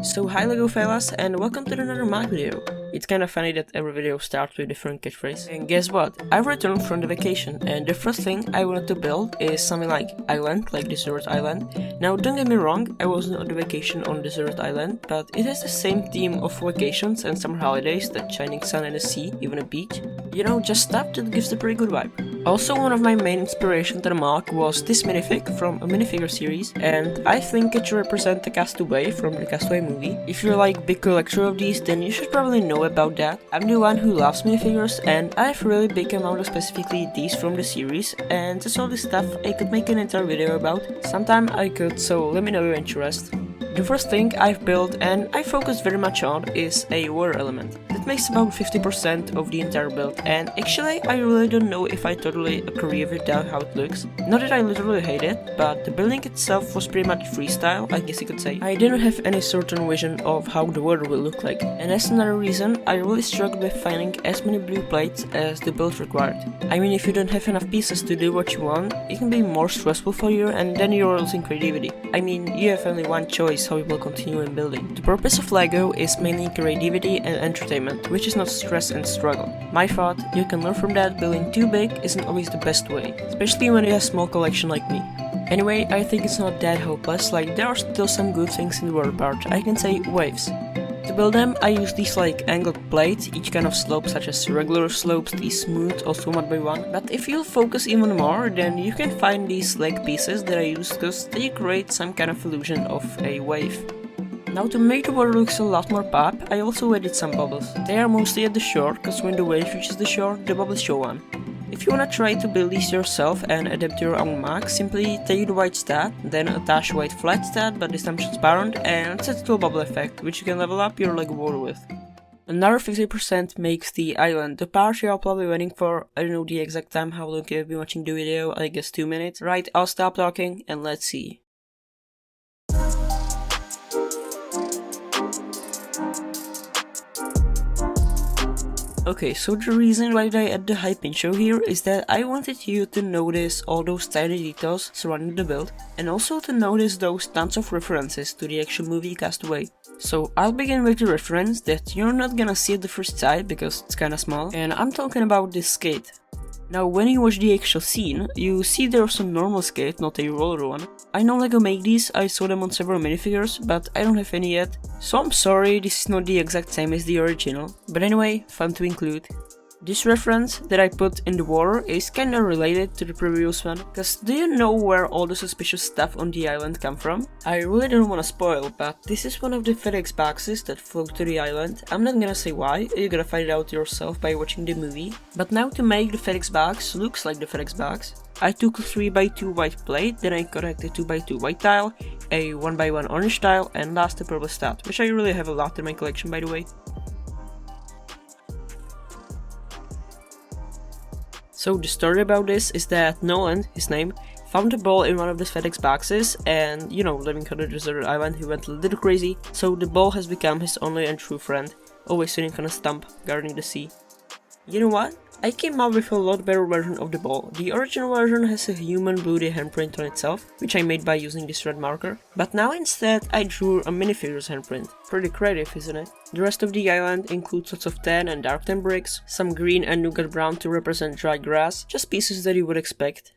So hi Lego fellas, and welcome to another MOC video. It's kinda funny that every video starts with a different catchphrase. And guess what? I returned from the vacation, and the first thing I wanted to build is something like island, like desert island. Now don't get me wrong, I wasn't on the vacation on desert island, but it has the same theme of vacations and summer holidays, that shining sun and a sea, even a beach. You know, just stuff that gives a pretty good vibe. Also, one of my main inspiration to the MOC was this minifig from a minifigure series, and I think it should represent the Castaway from the Castaway movie. If you're like big collector of these, then you should probably know about that. I'm the one who loves minifigures, and I have a really big amount of specifically these from the series, and that's all the stuff I could make an entire video about. Sometime I could, so let me know your interest. The first thing I've built and I focus very much on is a water element. That makes about 50% of the entire build, and actually I really don't know if I totally agree with that how it looks. Not that I literally hate it, but the building itself was pretty much freestyle, I guess you could say. I didn't have any certain vision of how the water will look like, and that's another reason I really struggled with finding as many blue plates as the build required. I mean, if you don't have enough pieces to do what you want, it can be more stressful for you, and then you're losing creativity. I mean, you have only one choice how you will continue in building. The purpose of LEGO is mainly creativity and entertainment, which is not stress and struggle. My thought, you can learn from that building too big isn't always the best way, especially when you have a small collection like me. Anyway, I think it's not that hopeless, like there are still some good things in the water part. I can say waves. To build them, I use these like angled plates, each kind of slope, such as regular slopes, these smooth, also 1x1. But if you focus even more, then you can find these leg pieces that I use because they create some kind of illusion of a wave. Now to make the water look a lot more pop, I also added some bubbles. They are mostly at the shore, because when the wave reaches the shore, the bubbles show on. If you wanna try to build these yourself and adapt your own MOC, simply take the white stat, then attach white flat stat but this time transparent, and set it to a bubble effect, which you can level up your LEGO water with. Another 50% makes the island, the part you're probably waiting for. I don't know the exact time how long you've been watching the video, I guess 2 minutes. Right, I'll stop talking and let's see. Okay, so the reason why I add the hype intro here is that I wanted you to notice all those tiny details surrounding the build, and also to notice those tons of references to the actual movie Castaway. So I'll begin with the reference that you're not gonna see at the first sight because it's kinda small, and I'm talking about this skate. Now when you watch the actual scene, you see there's a normal skate, not a roller one. I know LEGO make these, I saw them on several minifigures, but I don't have any yet. So I'm sorry, this is not the exact same as the original, but anyway, fun to include. This reference that I put in the water is kinda related to the previous one, cause do you know where all the suspicious stuff on the island come from? I really don't wanna spoil, but this is one of the FedEx boxes that float to the island. I'm not gonna say why, you gotta find it out yourself by watching the movie. But now to make the FedEx box looks like the FedEx box, I took a 3x2 white plate, then I connected 2x2 white tile, a 1x1 orange tile, and last a purple stat, which I really have a lot in my collection by the way. So the story about this is that Nolan, his name, found a ball in one of the FedEx boxes, and you know, living on a deserted island, he went a little crazy, so the ball has become his only and true friend, always sitting on a stump, guarding the sea. You know what? I came up with a lot better version of the ball. The original version has a human bloody handprint on itself, which I made by using this red marker, but now instead I drew a minifigure's handprint. Pretty creative, isn't it? The rest of the island includes lots of tan and dark tan bricks, some green and nougat brown to represent dry grass, just pieces that you would expect.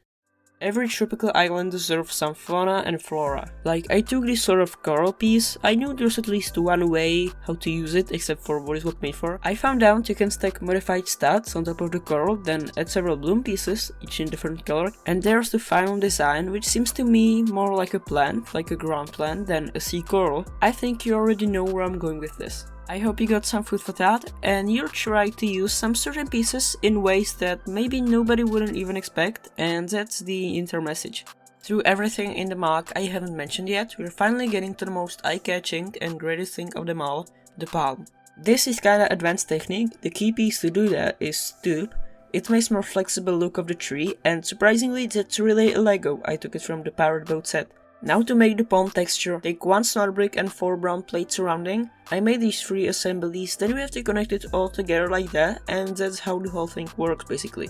Every tropical island deserves some fauna and flora. Like, I took this sort of coral piece, I knew there's at least one way how to use it, except for what it was made for. I found out you can stack modified stats on top of the coral, then add several bloom pieces, each in different color, and there's the final design, which seems to me more like a plant, like a ground plant, than a sea coral. I think you already know where I'm going with this. I hope you got some food for thought, and you'll try to use some certain pieces in ways that maybe nobody wouldn't even expect, and that's the entire message. Through everything in the MOC I haven't mentioned yet, we're finally getting to the most eye-catching and greatest thing of them all, the palm. This is kinda advanced technique. The key piece to do that is stoop. It makes more flexible look of the tree, and surprisingly that's really a LEGO, I took it from the Pirate Boat set. Now to make the palm texture, take 1 snow brick and 4 brown plates surrounding. I made these 3 assemblies, then we have to connect it all together like that, and that's how the whole thing works basically.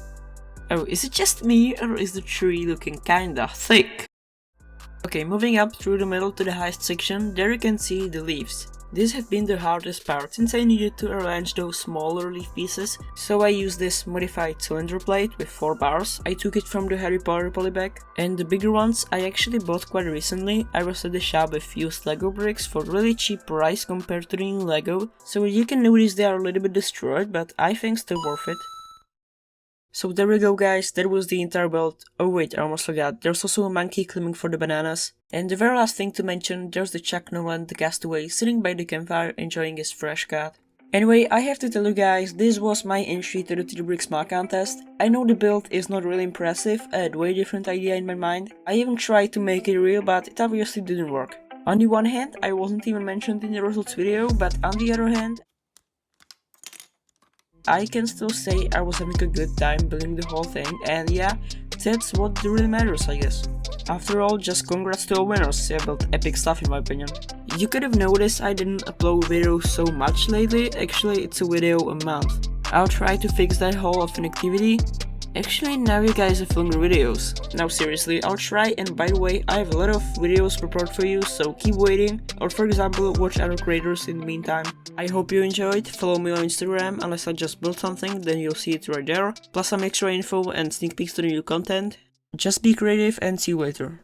Oh, is it just me, or is the tree looking kinda thick? Okay, moving up through the middle to the highest section, there you can see the leaves. This has been the hardest part since I needed to arrange those smaller leaf pieces, so I used this modified cylinder plate with 4 bars. I took it from the Harry Potter polybag, and the bigger ones I actually bought quite recently. I was at the shop with used Lego bricks for really cheap price compared to the new Lego, so you can notice they are a little bit destroyed, but I think still worth it. So there we go guys, that was the entire build. Oh wait, I almost forgot, there's also a monkey climbing for the bananas. And the very last thing to mention, there's the Chuck Nolan, the castaway, sitting by the campfire enjoying his fresh cut. Anyway, I have to tell you guys, this was my entry to the 3 Bricks MOC contest. I know the build is not really impressive, I had way different idea in my mind. I even tried to make it real, but it obviously didn't work. On the one hand, I wasn't even mentioned in the results video, but on the other hand, I can still say I was having a good time building the whole thing, and yeah, that's what really matters, I guess. After all, just congrats to all winners, they built epic stuff in my opinion. You could have noticed I didn't upload videos so much lately, actually it's a video a month. I'll try to fix that whole of inactivity. Actually, now you guys are filming videos. Now seriously, I'll try, and by the way, I have a lot of videos prepared for you, so keep waiting, or for example, watch other creators in the meantime. I hope you enjoyed, follow me on Instagram, unless I just built something, then you'll see it right there, plus some extra info and sneak peeks to the new content. Just be creative and see you later.